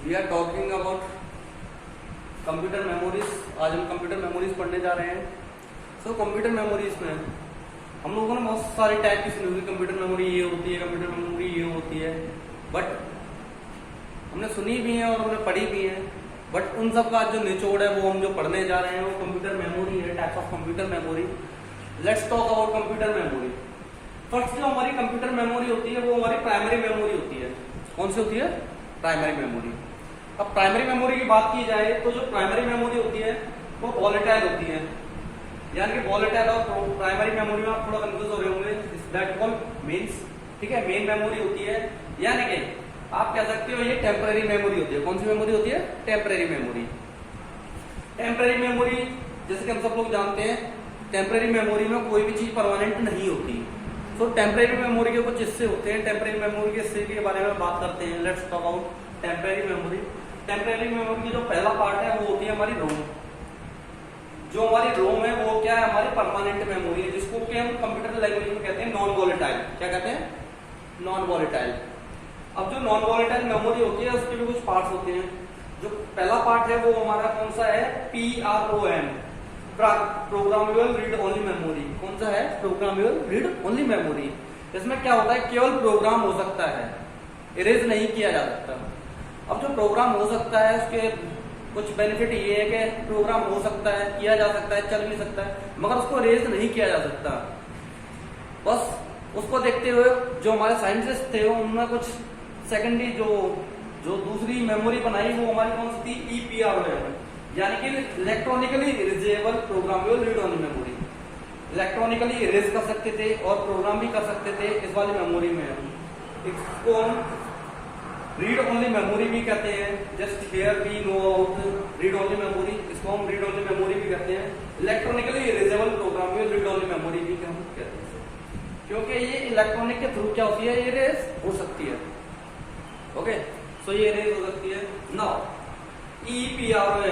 We are talking about computer memories. आज हम computer memories पढ़ने जा रहे हैं। सो कंप्यूटर मेमोरीज में हम लोगों ने बहुत सारी टाइप की सुनी होगी। कंप्यूटर मेमोरी ये होती है, कंप्यूटर मेमोरी ये होती है, बट हमने सुनी भी है और हमने पढ़ी भी है। बट उन सब का जो निचोड़ है वो हम जो पढ़ने जा रहे हैं वो कंप्यूटर मेमोरी है, types of computer memory. Let's talk about computer memory. First जो हमारी कंप्यूटर मेमोरी होती है वो हमारी प्राइमरी मेमोरी होती है। कौन सी होती है? Primary memory. अब प्राइमरी मेमोरी की बात की जाए तो जो प्राइमरी मेमोरी होती है वो वोलेटाइल होती है। यानी कि वोलेटाइल और प्राइमरी मेमोरी में आप थोड़ा कंफ्यूज हो रहे होंगे। दैट कॉल्ड मेन्स, ठीक है, मेन मेमोरी होती है। यानी कि आप कह सकते हो ये टेम्पररी मेमोरी होती है। कौन सी मेमोरी होती है? Temporary memory. टेम्पररी मेमोरी जैसे कि हम सब लोग जानते हैं, टेम्पररी मेमोरी में कोई भी चीज परमानेंट नहीं होती। तो टेम्पररी मेमोरी के कुछ हिस्से होते हैं। टेम्पररी मेमोरी के हिस्से के बारे में बात करते हैं। Let's talk about temporary memory. Temporary memory की जो पहला पार्ट है वो होती है हमारी रोम। जो हमारी रोम है वो क्या है? हमारी परमानेंट मेमोरी है, जिसको कि हम कंप्यूटर लैंग्वेज में कहते हैं नॉन वोलेटाइल। क्या कहते हैं? Non volatile. अब जो नॉन वोलेटाइल मेमोरी होती है उसके भी कुछ पार्ट्स होते हैं। जो पहला पार्ट है वो हमारा कौन सा है? PROM, programmable read only memory. कौन सा है? Programmable read only memory. इसमें क्या होता है? केवल प्रोग्राम हो सकता है, इरेज नहीं किया जा सकता। अब जो प्रोग्राम हो सकता है उसके कुछ बेनिफिट ये है कि प्रोग्राम हो सकता है, किया जा सकता है, चल भी सकता है, मगर उसको इरेज नहीं किया जा सकता। बस उसको देखते हुए जो हमारे साइंटिस्ट थे उन्होंने कुछ सेकेंडरी जो दूसरी मेमोरी बनाई वो हमारी कौन सी थी? EPROM, यानी कि electronically erasable programmable read only memory. Electronically erase कर सकते थे और प्रोग्राम भी कर सकते थे इस वाली मेमोरी में। इसको हम रीड ओनली मेमोरी भी कहते हैं। Just here we know about read only memory. इसको हम रीड ओनली मेमोरी भी कहते हैं। Electronically erasable programmable read only memory भी हम कहते हैं, क्योंकि ये इलेक्ट्रॉनिक के थ्रू क्या होती है? इरेज हो सकती है। ओके, सो ये इरेज हो सकती है। नाउ EPROM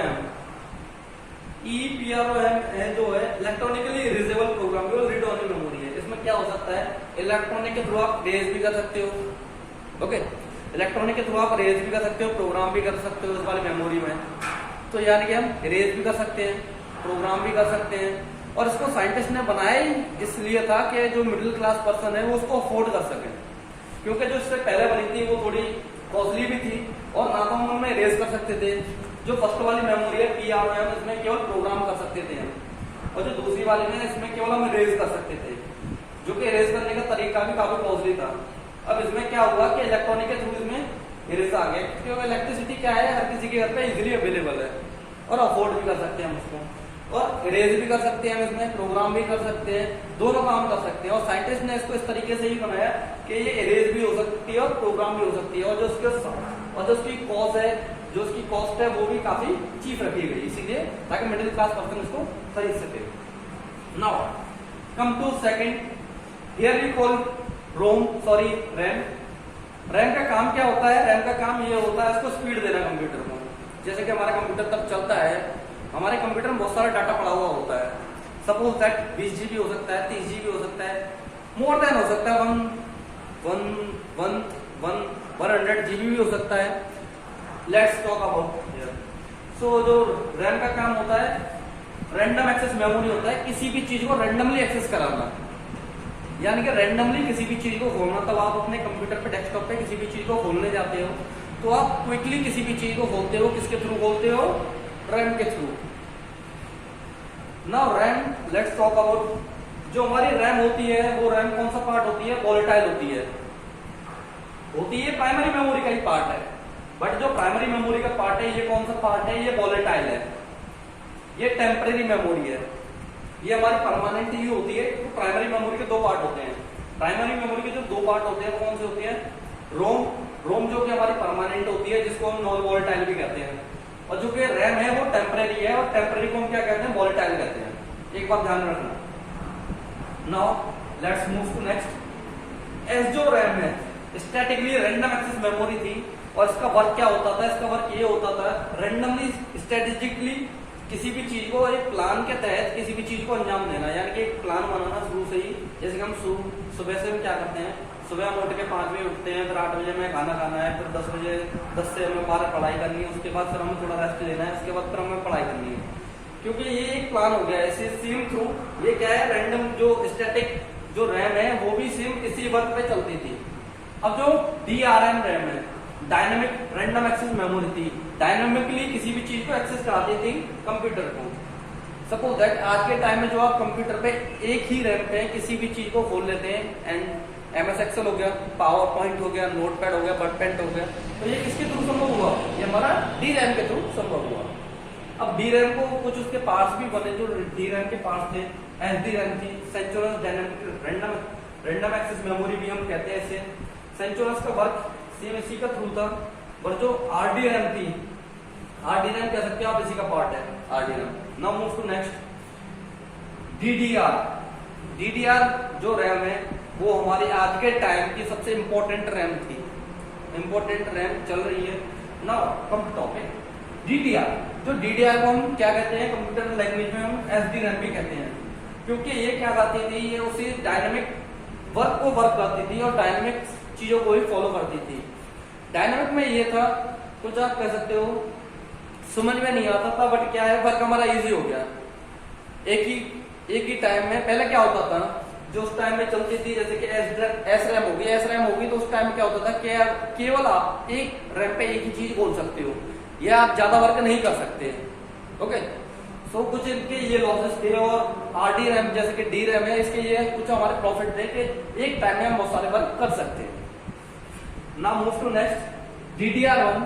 है जो है electronically erasable programmable read only memory है। इसमें क्या हो सकता है? इलेक्ट्रॉनिक के थ्रू आप इरेज भी कर सकते हो। ओके, इलेक्ट्रॉनिक के थ्रू आप इरेज भी कर सकते हो, प्रोग्राम भी कर सकते हो इस वाली मेमोरी में। तो यानी कि हम इरेज भी कर सकते हैं, प्रोग्राम भी कर सकते हैं। और इसको साइंटिस्ट ने बनाया ही इसलिए था कि जो मिडिल क्लास पर्सन है वो उसको अफोर्ड कर सके, क्योंकि जो इससे पहले बनी थी वो थोड़ी कॉस्टली भी थी और ना तो हम उनमें इरेज कर सकते थे। जो फर्स्ट वाली मेमोरी है PROM, इसमें केवल प्रोग्राम कर सकते थे हम, और जो दूसरी वाली में इसमें केवल हम इरेज कर सकते थे, जो कि इरेज करने का तरीका भी काफी कॉस्टली था। अब इसमें क्या हुआ कि इलेक्ट्रॉनिक के थ्रू इसमें इरेज आ गया, क्योंकि इलेक्ट्रिसिटी क्या है? हर किसी के घर पे इजीली अवेलेबल है और अफोर्ड भी कर सकते हैं हम उसको, और इरेज भी कर सकते हैं हम इसमें, प्रोग्राम भी कर सकते हैं, दोनों काम कर सकते हैं। और साइंटिस्ट ने इसको इस तरीके से ही बनाया कि ये इरेज भी हो सकती है और प्रोग्राम भी हो सकती है। और जो उसकी कॉस्ट है, जो उसकी कॉस्ट है वो भी काफी चीप रखी गई, इसीलिए ताकि मिडिल क्लास पर्सन इसको खरीद सके। Now come to second, here we call RAM. RAM का काम क्या होता है? रैम का काम ये होता है इसको स्पीड देना कंप्यूटर को। जैसे कि हमारा कंप्यूटर तब चलता है, हमारे कंप्यूटर में बहुत सारा डाटा पड़ा हुआ होता है। सपोज दैट 20 GB हो सकता है, 30 GB हो सकता है, मोर देन हो सकता है 100 GB भी हो सकता है। Let's talk about here. So जो रैम का काम होता है, रैंडम एक्सेस मेमोरी होता है, किसी भी चीज को रैंडमली एक्सेस कराना, यानी कि रैंडमली किसी भी चीज को खोलना। तब आप अपने कंप्यूटर पे, डेस्कटॉप पे किसी भी चीज को खोलने जाते हो तो आप क्विकली किसी भी चीज को खोलते हो। किसके थ्रू खोलते हो? रैम के through. Now RAM, let's talk about जो हमारी रैम होती है वो रैम कौन सा पार्ट होती है? वोलेटाइल होती है। प्राइमरी मेमोरी का ही पार्ट है, बट जो प्राइमरी मेमोरी का पार्ट है ये कौन सा पार्ट है? ये वोलेटाइल है। ये टेम्पररी मेमोरी है, ये हमारी परमानेंट ही होती है। तो प्राइमरी मेमोरी के दो पार्ट होते हैं। प्राइमरी मेमोरी के जो दो पार्ट होते हैं वो कौन से होते हैं? रोम जो कि हमारी परमानेंट होती है, जिसको हम नॉन वोलेटाइल भी कहते हैं, और जो कि रैम है वो टेम्पररी है, और टेम्पररी को हम क्या कहते हैं? वोलेटाइल कहते हैं। एक बात ध्यान रखना। Now let's move to next. S जो रैम है स्टैटिकली रैंडम एक्सेस मेमोरी थी, और इसका वर्क क्या होता था? इसका वर्क ये होता था, रैंडमली स्ट्रेटेजिकली किसी भी चीज को एक प्लान के तहत किसी भी चीज को अंजाम देना, यानी कि एक प्लान बनाना शुरू से ही। जैसे कि हम सुबह से हम क्या करते हैं, सुबह हम उठ के 5 बजे उठते हैं, फिर 8 बजे में खाना खाना है, फिर 10 बजे 10 से हमें 12 पढ़ाई करनी है, उसके बाद फिर हमें थोड़ा रेस्ट लेना है, उसके बाद फिर हमें पढ़ाई करनी है, क्योंकि ये एक प्लान हो गया है। सेम थ्रू ये क्या है, रैंडम जो स्टैटिक जो रैम है वो भी सेम इसी वर्क पे चलती थी। अब जो DRM रैम है, डायनेमिक रैंडम एक्सेस मेमोरी थी, डायनेमिकली किसी भी चीज को एक्सेस कराती थी कंप्यूटर को। सपोज दैट आज के टाइम में जो आप कंप्यूटर पे एक ही रैम पे किसी भी चीज को खोल लेते हैं, एंड MS Excel हो गया, पावर पॉइंट हो गया, नोटपैड हो गया, वर्डपैड हो गया, तो ये किसके थ्रू संभव हुआ, ये हमारा DRAM के थ्रू संभव हुआ। अब DRAM को कुछ उसके पार्ट्स भी बने, जो DRAM के पार्ट्स थे, SDRAM थी, सेंचुरस डायनेमिक रैंडम एक्सेस मेमोरी भी हम कहते हैं इसे। सेंचुरस का वर्क सेम इसी का थ्रू था, और जो RDRAM थी, RDRAM कह सकते हो आप, इसी का पार्ट है RDRAM। Now move to next, DDR जो रैम है वो हमारी आज के टाइम की सबसे इंपॉर्टेंट रैम थी, इंपॉर्टेंट रैम चल रही है। Now come to topic DDR। जो DDR को हम क्या कहते हैं, कंप्यूटर लैंग्वेज में हम SDRAM भी कहते हैं, क्योंकि ये क्या करती थी, ये उसी डायनेमिक वर्क को वर्क करती थी और डायनेमिक चीजों को ही फॉलो करती थी। डायनेमिक में ये था, कुछ आप कह सकते हो समझ में नहीं आता था, बट क्या है, वर्क हमारा इजी हो गया। एक ही टाइम में पहले क्या होता था, जो उस टाइम में चलती थी, जैसे कि SRAM होगी, तो उस टाइम में क्या होता था कि केवल आप एक रैम पे एक ही चीज बोल सकते हो, या आप ज्यादा वर्क नहीं कर सकते। ओके, सो कुछ इनके ये लॉसेस थे, और RDRAM जैसे कि DRAM है, इसके ये कुछ हमारे प्रॉफिट थे कि एक टाइम में हम बहुत सारे वर्क कर सकते हैं। Now move to next, DDR1।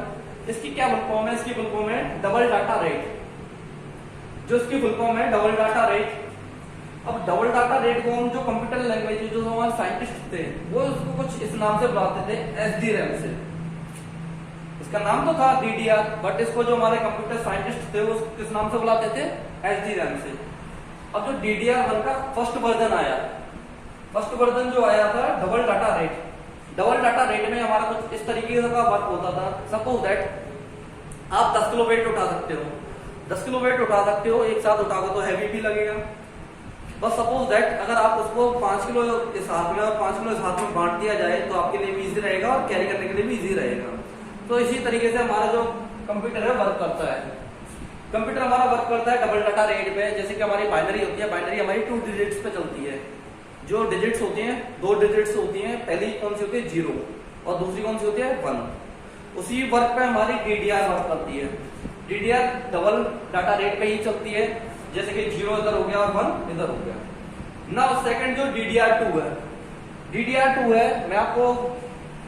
इसकी क्या फुल फॉर्म है, इसकी फुल फॉर्म है डबल डाटा रेट, जो इसकी फुल फॉर्म है डबल डाटा रेट। अब डबल डाटा रेट को हम जो कंप्यूटर लैंग्वेज जो हमारे साइंटिस्ट थे वो उसको कुछ इस नाम से बुलाते थे, SDRAM से। इसका नाम तो था DDR, बट इसको जो हमारे कंप्यूटर साइंटिस्ट थे वो किस नाम से बुलाते थे, SDRAM से। अब जो DDR1 का फर्स्ट वर्जन आया, फर्स्ट वर्जन जो आया था double data rate. Double data rate में हमारा कुछ इस तरीके का वर्क होता था। सपोज दैट आप 10 किलो वेट उठा सकते हो, 10 किलो वेट उठा सकते हो, एक साथ उठाओगे तो हैवी भी लगेगा। बस सपोज दैट अगर आप उसको 5 किलो इस हाथ में और 5 किलो इस हाथ में बांट दिया जाए तो आपके लिए भी इजी रहेगा और कैरी करने के लिए भी इजी रहेगा। तो इसी तरीके से हमारा जो कंप्यूटर है वर्क करता है। कंप्यूटर हमारा वर्क करता है डबल डाटा रेट पे। जैसे कि हमारी बाइनरी होती है, बाइनरी हमारी 2 डिजिट्स पे चलती है। जो डिजिट्स होती हैं 2 डिजिट्स होती हैं, पहली कौन सी होती है 0 और दूसरी कौन सी होती है 1। उसी वर्क पे हमारी DDR वर्क करती है। DDR डबल डाटा रेट पे ही चलती है, जैसे कि 0 इधर हो गया और 1 इधर हो गया। नाउ सेकंड जो DDR2 है, DDR2 है, मैं आपको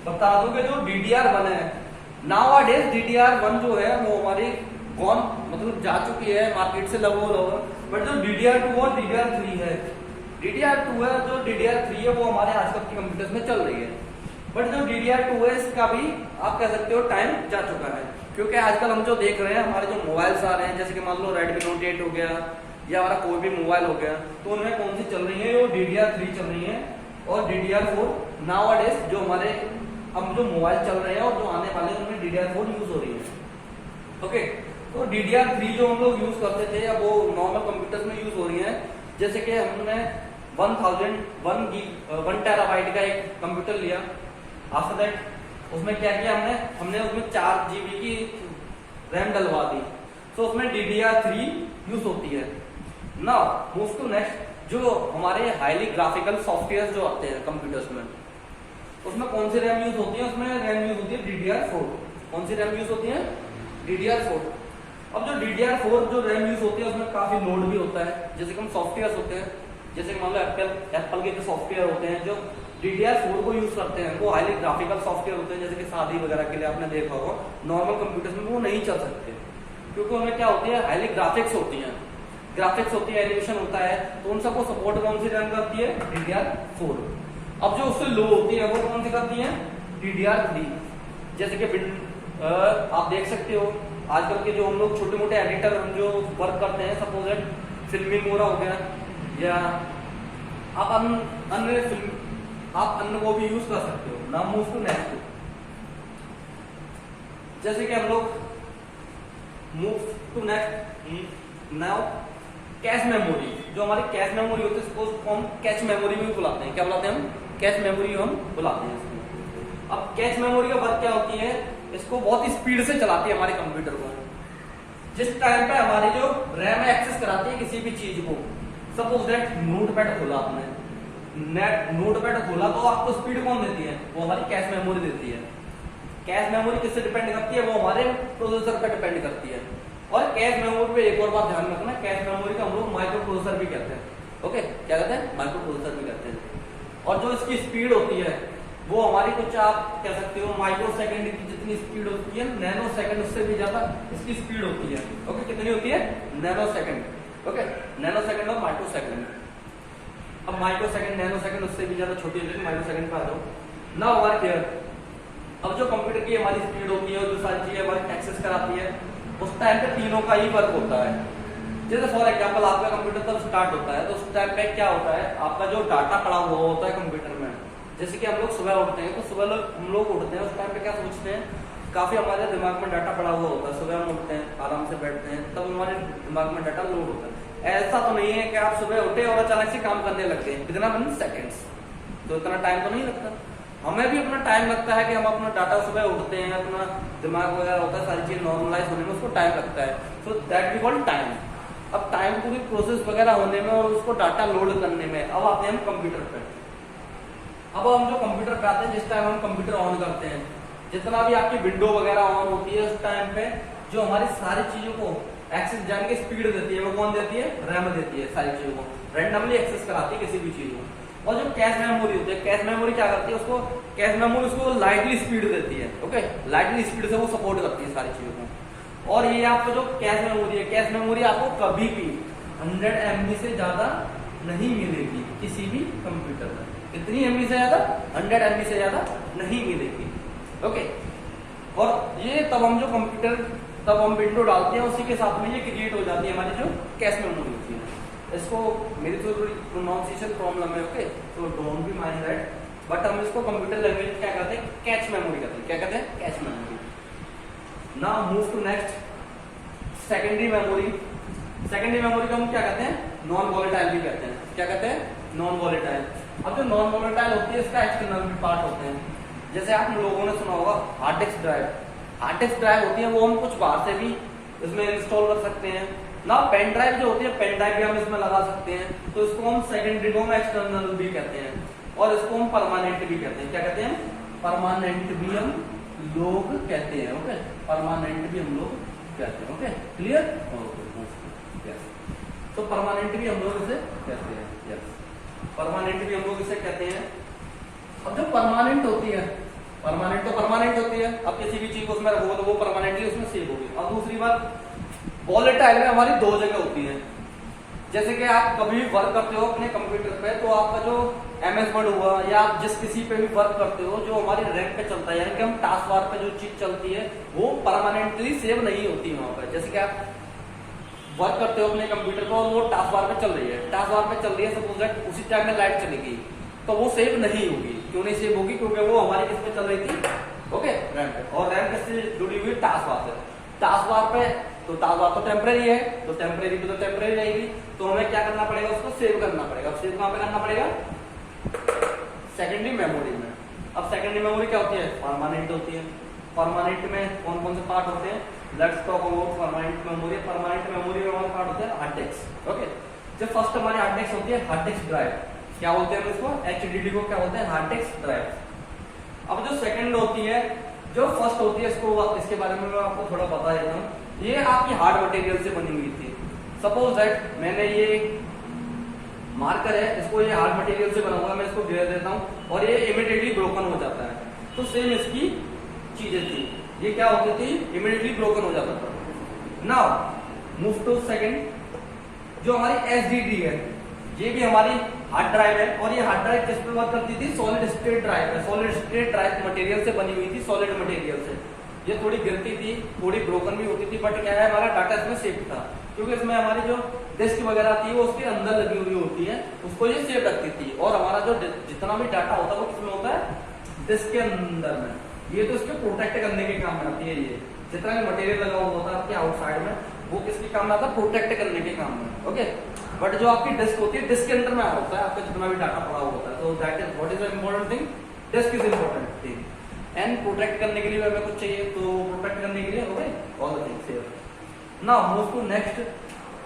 बता दूं कि जो DDR1 है, नाउअडेज DDR1 जो है वो हमारी कौन मतलब जा चुकी है मार्केट से लगभग, बट जो DDR2 और DDR3 है, DDR2 है जो DDR3 है वो हमारे आजकल की कंप्यूटर्स में चल रही है। बट जो DDR2 है इसका भी आप कह सकते हो टाइम जा चुका है, क्योंकि आजकल हम जो देख रहे हैं हमारे जो मोबाइल्स आ रहे हैं, जैसे कि मान लो Redmi Note 8 हो गया या हमारा कोई भी मोबाइल हो गया, तो उनमें कौन सी चल रही है, वो DDR3 चल रही है और DDR4 नाउअडेज जो हमारे अब जो मोबाइल चल रहे हैं और जो आने वाले हैं उनमें DDR4 यूज हो रही है। ओके, तो DDR3 जो हम लोग यूज करते थे अब वो नॉर्मल कंप्यूटर्स में यूज हो रही है। जैसे कि हमने 1 टेराबाइट का एक कंप्यूटर लिया, आफ्टर दैट उसमें क्या किया हमने उसमें 4 GB की रैम डलवा दी, तो उसमें DDR3 यूज होती है। नाउ मूव टू नेक्स्ट, जो हमारे हाईली ग्राफिकल सॉफ्टवेयर जो आते हैं कंप्यूटर्स में, उसमें कौन सी रैम यूज होती है, उसमें रैम यूज होती है DDR4। कौन सी रैम यूज होती है, DDR4। अब जो DDR4 जो रैम यूज होती है उसमें काफी लोड भी होता है। जैसे कि हम सॉफ्टवेयर होते हैं, जैसे मान लो एप्पल के जो सॉफ्टवेयर होते हैं जो DDR4 को यूज करते हैं, वो हाईली ग्राफिकल सॉफ्टवेयर होते हैं। जैसे कि शादी वगैरह के लिए आपने देखा होगा, नॉर्मल कंप्यूटर्स में वो नहीं चल सकते, क्योंकि उनमें क्या होती है, हाईली ग्राफिक्स होती है, एनिमेशन होता है, तो उन सबको सपोर्ट कौन सी रैम करती है, DDR4। अब जो उससे लो होती है वो कौन सी करती है, DDR3। जैसे कि आप देख सकते हो आजकल के जो हम लोग छोटे मोटे एडिटर जो वर्क करते हैं, सपोज दैट फिल्मिंग हो रहा हो गया, या आप अन्य को भी यूज कर सकते हो। नाउ मूव टू नेक्स्ट, जैसे कि हम लोग move to next now cache memory, जो हमारी कैश मेमोरी होती है उसको हम कैश मेमोरी भी बुलाते हैं। क्या बुलाते हैं हम? कैश मेमोरी हम बुलाते हैं इसको। अब कैश मेमोरी का वर्क क्या होती है, इसको बहुत ही स्पीड से चलाती है हमारे कंप्यूटर को। जिस टाइम पे हमारी जो रैम एक्सेस कराती है किसी भी चीज को, सपोज दैट नोटपैड खोला आपने, नोटपैड खोला तो आपको स्पीड कौन देती है? वो हमारी कैश मेमोरी देती है। कैश मेमोरी किससे डिपेंड करती है? वो हमारे प्रोसेसर पर डिपेंड करती है। और कैश मेमोरी पे एक और बात ध्यान रखना, कैश मेमोरी का हम लोग माइक्रो प्रोसेसर भी कहते हैं। ओके, क्या कहते हैं? माइक्रो प्रोसेसर भी कहते हैं। और जो इसकी स्पीड होती है वो हमारी कुछ आप कह सकते हो माइक्रो सेकंड की जितनी स्पीड होती है, नैनो सेकंड उससे भी ज्यादा इसकी स्पीड होती है। ओके, कितनी होती है? Nano second. Okay, nano second और माइक्रो सेकंड। अब माइक्रो सेकंड, नैनो सेकंड उससे भी ज्यादा छोटी होती है, माइक्रो सेकंड पे आ जाओ। नाउ वर्क हियर, अब जो कंप्यूटर की हमारी स्पीड होती है, जो सारी चीजें वर्क एक्सेस कराती है, उस टाइम पे तीनों का ही वर्क होता है। जैसे फॉर एग्जांपल आपका कंप्यूटर तब स्टार्ट होता है तो उस टाइम पे क्या होता है, आपका जो डाटा पड़ा हुआ होता है कंप्यूटर में। जैसे कि हम लोग सुबह उठते हैं तो सुबह हम लोग उठते हैं, उस टाइम पे क्या सोचते हैं, काफी हमारे दिमाग में डाटा पड़ा हुआ होता है। सुबह हम उठते हैं, आराम से बैठते हैं, तब हमारे दिमाग में डाटा लोड होता है। ऐसा तो नहीं है कि आप सुबह उठे और अचानक से काम करने लगते हैं, कितना मिनट, सेकेंड्स, तो इतना टाइम तो नहीं लगता। हमें भी अपना टाइम लगता है कि हम अपना डाटा सुबह उठते हैं, अपना दिमाग वगैरह होता है, सारी चीज नॉर्मलाइज होने में उसको टाइम लगता है। So that we call time. अब टाइम पूरी प्रोसेस वगैरह होने में और उसको डाटा लोड करने में, अब आते हैं हम कंप्यूटर पे। अब हम जो कंप्यूटर पे आते हैं, जिस टाइम हम कंप्यूटर ऑन करते हैं, जितना भी आपकी विंडो वगैरह ऑन होती है, उस टाइम पे जो हमारी सारी चीजों को एक्सेस जाने की स्पीड देती है वो कौन देती है? रैम देती है। सारी चीजों को रैंडमली एक्सेस कराती है किसी भी चीज को। और जो कैश मेमोरी होती है, कैश मेमोरी क्या करती है, उसको कैश मेमोरी उसको लाइटली स्पीड देती है। ओके, लाइटली स्पीड से वो सपोर्ट करती है सारी चीजों को। और ये आपको जो कैश मेमोरी है, कैश मेमोरी आपको कभी भी 100 MB से ज्यादा नहीं मिलेगी किसी भी कंप्यूटर में। कितनी MB से ज्यादा? 100 MB से ज्यादा नहीं मिलेगी। ओके, और ये तब हम जो कंप्यूटर, तब हम विंडो डालते हैं, उसी के साथ में ये क्रिएट हो जाती है हमारी जो कैश मेमोरी होती है। इसको मेरी तो थोड़ी प्रोनाउंसिएशन प्रॉब्लम है, ओके, तो don't be mind that, but हम इसको कंप्यूटर लैंग्वेज में क्या कहते हैं? कैश मेमोरी कहते हैं। क्या कहते हैं? Cache memory. Now move to next, secondary memory. Secondary memory को हम क्या कहते हैं? नॉन वॉलेटाइल भी कहते हैं। क्या कहते हैं? Non volatile. अब जो नॉन वॉलेटाइल होती है, इसका एक्सटर्नल भी पार्ट होते हैं। जैसे आप लोगों ने सुना होगा hard disk drive. Hard disk drive होती है, वो हम कुछ बाहर से भी इसमें इंस्टॉल कर सकते हैं ना। पेन ड्राइव जो होती है, पेन ड्राइव भी हम इसमें लगा सकते हैं, तो इसको हम सेकेंडरी को हम एक्सटर्नल भी कहते हैं, और इसको हम परमानेंट भी कहते हैं। क्या कहते हैं? परमानेंट भी हम लोग कहते हैं। ओके, परमानेंट भी हम लोग कहते हैं। Okay, clear? यस, तो परमानेंट भी हम लोग इसे कहते हैं। यस, परमानेंट भी हम लोग इसे कहते हैं। अब जो परमानेंट होती है, परमानेंट तो परमानेंट होती है, अब किसी भी चीज को उसमें रखोगे तो वो परमानेंटली उसमें सेव होगी। अब दूसरी बात, वॉलेटाइल में हमारी दो जगह होती है। जैसे कि आप कभी भी वर्क करते हो अपने कंप्यूटर पे, तो आपका जो MS वर्ड हुआ या आप जिस किसी पे भी वर्क करते हो, जो हमारी रैम पे चलता है, यानी कि हम टास्क बार पे जो चीज चलती है वो परमानेंटली सेव नहीं होती वहां पर। जैसे कि आप वर्क करते हो अपने कंप्यूटर पर और वो टास्क बार पे चल रही है, टास्क बार पे चल रही है, सपोज दैट उसी टाइम में लाइट चली गई, तो वो सेव नहीं होगी। क्यों नहीं सेव होगी? क्योंकि वो हमारी किस पे चल रही थी? ओके, रैम पे। और रैम किससे जुड़ी हुई? टास्क बार से। टास्क बार पे तो टास्क बार तो टेम्परेरी है, तो टेम्परेरी पे तो टेम्परेरी रहेगी, तो हमें क्या करना पड़ेगा? उसको सेव करना पड़ेगा। सेव कहां पे करना पड़ेगा? सेकेंडरी मेमोरी में। अब सेकेंडरी मेमोरी क्या होती है? परमानेंट होती है। परमानेंट में कौन कौन से पार्ट होते हैं? Let's talk about permanent memory. Permanent memory में हमारे पार्ट होते हैं हार्ड डिस्क। ओके, जब फर्स्ट हमारी हार्ड डिस्क होती है, हार्ड डिस्क ड्राइव, क्या बोलते हैं इसको? HDD को क्या बोलते हैं? Hard disk drive. अब जो सेकंड होती है, जो फर्स्ट होती है, इसको इसके बारे में मैं आपको थोड़ा बता देता हूँ। ये आपकी हार्ड मटेरियल से बनी हुई थी। सपोज दैट मैंने ये मार्कर है, इसको ये हार्ड मटेरियल से बना हुआ है, मैं इसको गिरा देता हूँ और ये इमीडिएटली ब्रोकन हो जाता है। तो सेम इसकी चीजें थी, ये क्या होती थी? इमीडिएटली ब्रोकन हो जाता था। नाउ मूव टू सेकंड, जो हमारी SSD है, ये भी हमारी हार्ड ड्राइव है, और ये हार्ड ड्राइव किस पे वर्क करती थी? सॉलिड स्टेट ड्राइव है। सॉलिड स्टेट ड्राइव मटेरियल से बनी हुई थी, सॉलिड मटेरियल से। ये थोड़ी गिरती थी, थोड़ी ब्रोकन भी होती थी, बट क्या है, हमारा डाटा इसमें सेव था, क्योंकि इसमें हमारी जो डिस्क वगैरह थी वो उसके अंदर लगी हुई होती है, उसको ये सेव रखती थी। और हमारा जो जितना भी डाटा होता है वो किसमें होता है? डिस्क के अंदर में। ये तो इसके प्रोटेक्ट करने के काम में आती है। ये जितना भी मटेरियल लगा हुआ होता है आपके आउटसाइड में, वो किसके काम में आता है, प्रोटेक्ट करने के काम में, ओके। बट जो आपकी डिस्क होती है, डिस्क के अंदर में होता है आपका जितना भी डाटा पड़ा हुआ होता है, तो that is what is the important thing, disk is important thing. And protect करने के लिए हमें कुछ चाहिए, तो प्रोटेक्ट करने के लिए okay all the things here. Now move to next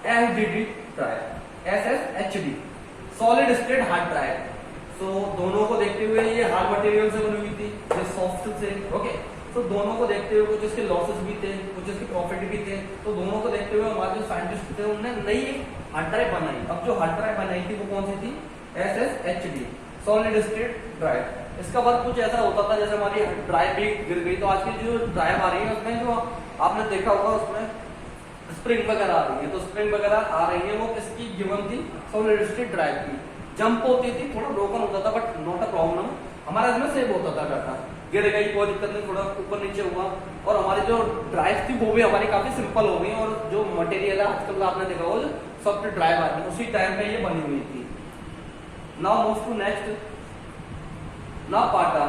SDD drive, SSHD, solid state hard drive. So दोनों को देखते हुए ये हार्ड मटेरियल से बनी हुई थी, ये सॉफ्ट से, ओके। तो दोनों को देखते हुए कुछ इसके लॉसेस भी थे, कुछ इसके प्रॉफिट भी थे, तो दोनों को देखते हुए हमारे जो साइंटिस्ट थे उन्होंने नई हार्ड ड्राइव बनाई। अब जो हार्ड ड्राइव बनाई थी वो कौन सी थी, एसएसएचडी, सॉलिड स्टेट ड्राइव। इसका वर्क कुछ ऐसा होता था जैसे हमारी ड्राइव भी गिर गई तो आज की जो ड्राइव आ रही है उसमें जो आपने देखा होगा उसमें स्प्रिंग वगैरह आ रही है, तो स्प्रिंग वगैरह आ रही है वो किसकी गिवन थी, सॉलिड स्टेट ड्राइव की। जंप होती थी, थोड़ा ब्रोकन होता था बट नॉट अ प्रॉब्लम, हमारा इसमें सेव होता था डाटा, गिर गई कोई दिक्कत नहीं, थोड़ा ऊपर नीचे हुआ। और हमारी जो ड्राइव थी वो भी हमारी काफी सिंपल हो गई, और जो मटेरियल है आजकल आपने देखा हो सॉफ्ट ड्राइव आ रही है, उसी टाइम पे ये बनी हुई थी। Now move to next, now पाटा,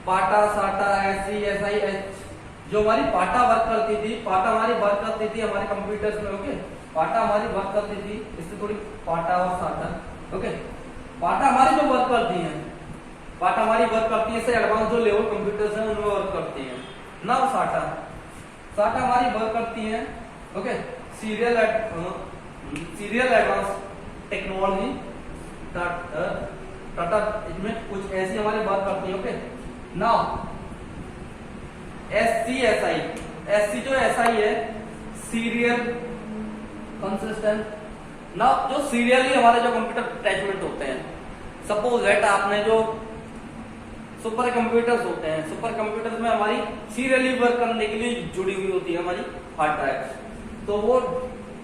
पाटा, साटा, एससी, एसआई, एच, जो हमारी पाटा वर्क करती थी, पाटा हमारी वर्क करती थी हमारे कंप्यूटर्स में, ओके। पाटा हमारी वर्क करती थी, इससे थोड़ी पाटा और साटा, ओके। पाटा हमारी जो वर्क करती है, पाटा हमारी वर्क करती है, इससे एडवांस जो लेवल कंप्यूटर्स हैं उनमें वर्क करती है। नाउ साटा, साटा हमारी वर्क करती है, okay, serial advance technology, Tata इसमें कुछ ऐसी हमारी बात करती है, okay. Now SC, SI, SC जो एसआई है, सीरियल कंसिस्टेंट। ना जो सीरियली हमारे जो कंप्यूटर अटैचमेंट होते हैं, सपोज दैट आपने जो सुपर कंप्यूटर्स होते हैं, सुपर कंप्यूटर्स में हमारी सीरियली वर्क करने के लिए जुड़ी हुई होती है हमारी हार्ड ड्राइव, तो वो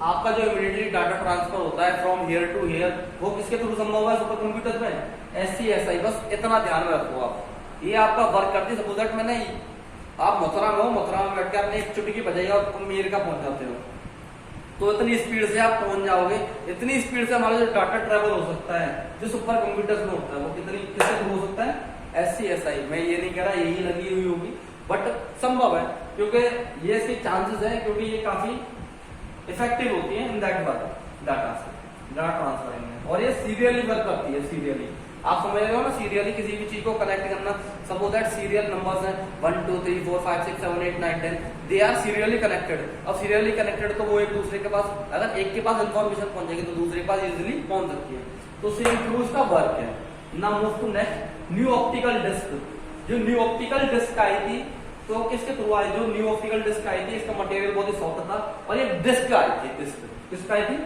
आपका जो इमीडिएटली डाटा ट्रांसफर होता है फ्रॉम हियर टू हियर, वो किसके थ्रू संभव है, सुपर कंप्यूटर्स में, एससी, एसआई। बस इतना ध्यान में रखो आप, ये आपका वर्क करती है। सपोज दैट मैंने, आप मथुरा में हो, मथुरा में बैठ के आपने एक चुटकी बजाई और अमेरिका पहुंच जाते हो, तो इतनी स्पीड से आप पहुंच जाओगे, इतनी स्पीड से हमारा जो डाटा ट्रेवल हो सकता है जो सुपर कंप्यूटर्स में होता है, वो कितनी किससे थ्रू हो सकता है, एससी, एसआई। मैं ये नहीं कह रहा यही लगी हुई होगी, बट संभव है, क्योंकि ये इसके चांसेस है, क्योंकि ये काफी इफेक्टिव होती है in that work, data transferring में, और ये सीरियली वर्क करती है, सीरियली। आप समझ रहे हो ना, सीरियली किसी भी चीज को कनेक्ट करना। सपोज दैट सीरियल नंबर्स हैं 1 2 3 4 5 6 7 8 9 10, दे आर सीरियली कनेक्टेड। अब सीरियली कनेक्टेड तो वो एक दूसरे के पास, अगर एक के पास इन्फॉर्मेशन पहुंचेगी तो दूसरे के पास इजिली पहुंच सकती है, तो सेम थ्रू इसका वर्क है। Now move to next, new optical disk. जो न्यू ऑप्टिकल डिस्क आई थी तो किसके थ्रू आई, जो न्यू ऑप्टिकल डिस्क आई थी, इसका मटेरियल बहुत ही सॉफ्ट था, और ये डिस्क आई थी, डिस्क किसका आई थी,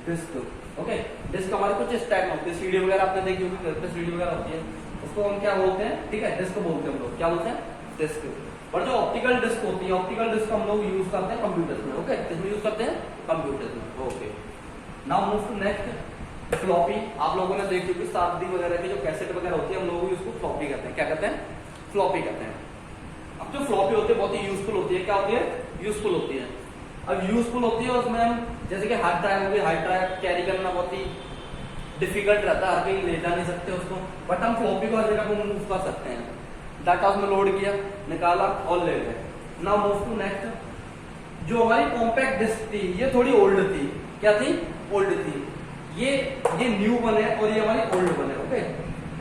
डिस्क, ओके। डिस्क हमारे कुछ इस टाइप में होती है, सीडी वगैरह आपने देखी होगी, घर पे सीडी वगैरह होती है, उसको हम क्या बोलते हैं, ठीक है, डिस्क बोलते हैं हम लोग, क्या बोलते हैं, डिस्क। और जो ऑप्टिकल डिस्क होती है, ऑप्टिकल डिस्क हम लोग यूज करते हैं कंप्यूटर्स में, ओके, किसमें यूज करते हैं, कंप्यूटर्स में, okay. Now move to next, floppy. आप लोगों ने देखी होगी शादी वगैरह की जो कैसेट वगैरह होती है, हम लोग उसको फ्लॉपी कहते हैं, क्या कहते हैं, फ्लॉपी कहते हैं। अब जो फ्लॉपी होती है बहुत ही यूजफुल होती है, क्या होती है, यूजफुल होती है। अब यूजफुल होती है उसमें हम, जैसे कि हार्ड ड्राइव होगी, हार्ड ड्राइव कैरी करना बहुत ही डिफिकल्ट रहता है, हर कहीं ले जा नहीं सकते उसको, बट हम फ्लॉपी को हर जगह पर मूव कर सकते हैं। डाटा उसमें लोड किया, निकाला और ले गए। नाउ मूव टू नेक्स्ट, जो हमारी कॉम्पैक्ट डिस्क थी ये थोड़ी ओल्ड थी, क्या थी, ओल्ड थी। ये न्यू वन है और ये हमारी ओल्ड वन है, ओके,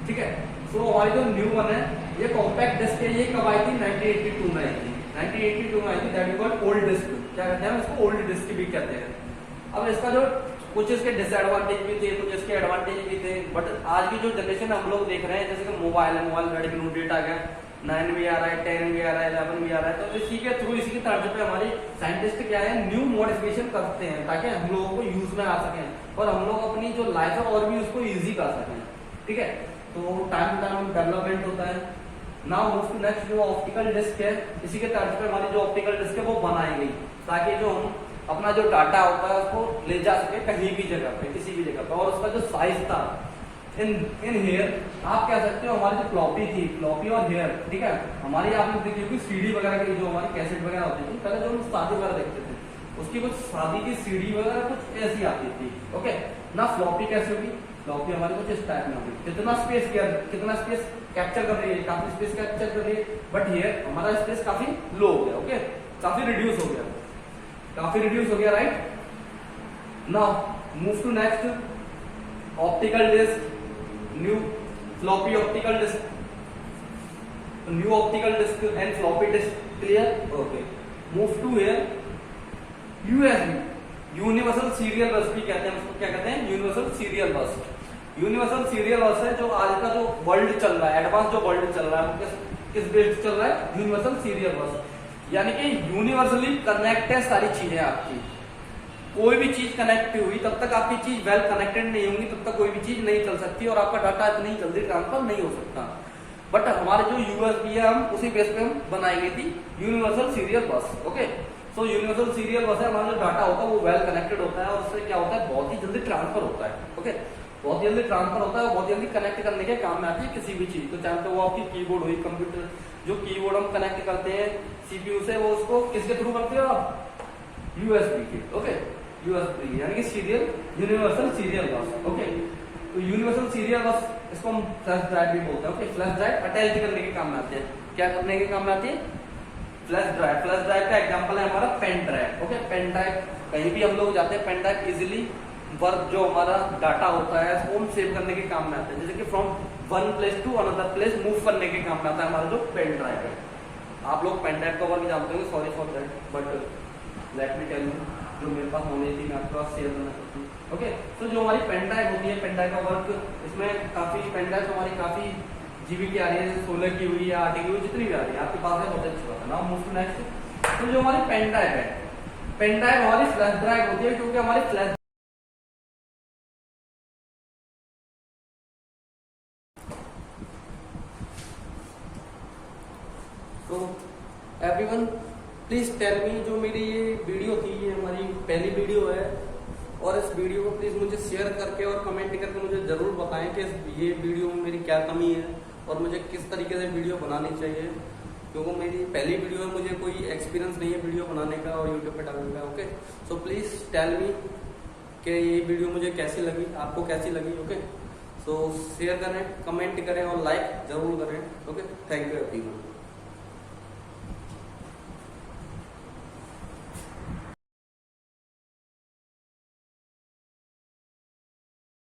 ठीक है। तो हमारी जो न्यू वन है ये कॉम्पैक्ट डिस्क है, ये कब आई थी, 1982 में आई थी, 1982 में आई थी, that is called old disk. क्या कहते हैं इसको, ओल्ड डिस्क भी कहते हैं। अब इसका जो कुछ इसके डिसएडवांटेज भी थे, कुछ इसके एडवांटेज भी थे, बट आज की जो जनरेशन हम लोग देख रहे हैं, जैसे कि मोबाइल है, मोबाइल रेडमी नोट 8 आ गया, 9 भी आ रहा है, 10 भी आ रहा है, 11 भी आ रहा है, तो इसी के थ्रू, इसी की तर्ज पे हमारे साइंटिस्ट क्या है, न्यू मॉडिफिकेशन करते हैं ताकि हम लोगों को यूज में आ सके और हम लोग अपनी जो लाइफ है और भी उसको ईजी कर सकें, ठीक है। तो टाइम टू टाइम डेवलपमेंट होता है। नाउ मूव टू नेक्स्ट, जो ऑप्टिकल डिस्क है, इसी के तर्ज पे हमारी जो ऑप्टिकल डिस्क है वो बनाई गई ताकि जो हम अपना जो डाटा होता है उसको ले जा सके कहीं भी जगह पे, किसी भी जगह पे। और उसका जो साइज था इन हेयर, आप कह सकते हो हमारी जो फ्लॉपी थी, फ्लॉपी और हेयर, ठीक है। हमारी आपने देखी होगी सीडी वगैरह की, जो हमारी कैसेट वगैरह होती थी पहले, जो हम शादी वगैरह देखते थे, उसकी कुछ शादी की सीडी वगैरह कुछ ऐसी आती थी, ओके ना। फ्लॉपी कैसे होगी, फ्लॉपी हमारी कुछ इस टाइप में होगी, कितना स्पेस कैप्चर कर रही है, काफी स्पेस कैप्चर कर रही है, बट हियर हमारा स्पेस काफी लो हो गया, ओके, काफी रिड्यूस हो गया। काफी रिड्यूस हो गया, right. Now move to next, optical disk, new floppy optical disk, new optical disk and floppy disk, clear, okay. Move to here, USB, universal serial bus भी कहते हैं उसको, क्या कहते हैं, universal serial bus. Universal serial bus है जो आज का जो वर्ल्ड चल रहा है, एडवांस जो वर्ल्ड चल रहा है, किस बेस्ड चल रहा है, यूनिवर्सल सीरियल बस। यानी कि यूनिवर्सली कनेक्ट है सारी चीजें आपकी, कोई भी चीज कनेक्ट हुई तब तक आपकी चीज वेल कनेक्टेड नहीं होंगी, तब तक कोई भी चीज नहीं चल सकती और आपका डाटा इतनी जल्दी ट्रांसफर नहीं हो सकता। बट हमारे जो यूएसबी है, हम उसी बेस पे हम बनाई गई थी यूनिवर्सल सीरियल बस, okay. So universal serial bus है, हमारा जो डाटा होता है वो वेल कनेक्टेड होता है और उससे क्या होता है, बहुत ही जल्दी ट्रांसफर होता है, ओके। बहुत जल्दी ट्रांसफर होता है और बहुत जल्दी कनेक्ट करने के काम में आती है किसी भी चीज को, चाहे तो वो आपकी कीबोर्ड हुई, कंप्यूटर जो कीबोर्ड हम कनेक्ट करते हैं सीपीयू से, वो उसको किसके थ्रू करते हो आप, यूएसबी के, ओके। यूएसबी यानी कि सीरियल, यूनिवर्सल सीरियल बस, ओके। तो यूनिवर्सल सीरियल बस, इसको हम फ्लैश ड्राइव भी बोलते हैं, ओके। फ्लैश ड्राइव अटैच करने के काम में आती है, क्या करने के काम में आती है, फ्लैश ड्राइव। फ्लैश ड्राइव का एग्जांपल है हमारा pen drive, okay. Pen drive, कहीं भी हम लोग जाते हैं, पेन ड्राइव इजिली वर्क जो हमारा डाटा होता है उसको हम सेव करने के काम में आता है, जैसे कि from one place to another place move करने के काम में आता है हमारा जो पेन ड्राइव है। आप लोग पेन ड्राइव का वर्क जानते होंगे, sorry for that, but let me tell you, जो मेरे पास नॉलेज थी मैं आपके पास शेयर करना चाहती हूँ, ओके। तो जो हमारी पेन ड्राइव होती है, पेन ड्राइव का वर्क, इसमें काफी पेन ड्राइव हमारी काफी जीबी की आ रही है, 16 की हुई या 8 की हुई, जितनी भी आ रही है आपके पास है, बहुत अच्छी बात है। Now move to next. तो जो हमारी पेन ड्राइव है, पेन ड्राइव हमारी फ्लैश ड्राइव होती है, क्योंकि हमारी फ्लैश, तो एवरीवन प्लीज टेल मी, जो मेरी ये वीडियो थी, ये हमारी पहली वीडियो है, और इस वीडियो को प्लीज मुझे शेयर करके और कमेंट करके मुझे जरूर बताएं कि ये वीडियो में मेरी क्या कमी है और मुझे किस तरीके से वीडियो बनानी चाहिए, क्योंकि मेरी पहली वीडियो है, मुझे कोई एक्सपीरियंस नहीं है वीडियो बनाने का और यूट्यूब पे डालने का, okay. So please tell me कि ये वीडियो मुझे कैसी लगी, आपको कैसी लगी, ओके। सो शेयर करें, कमेंट करें और लाइक जरूर करें, ओके। Thank you everyone.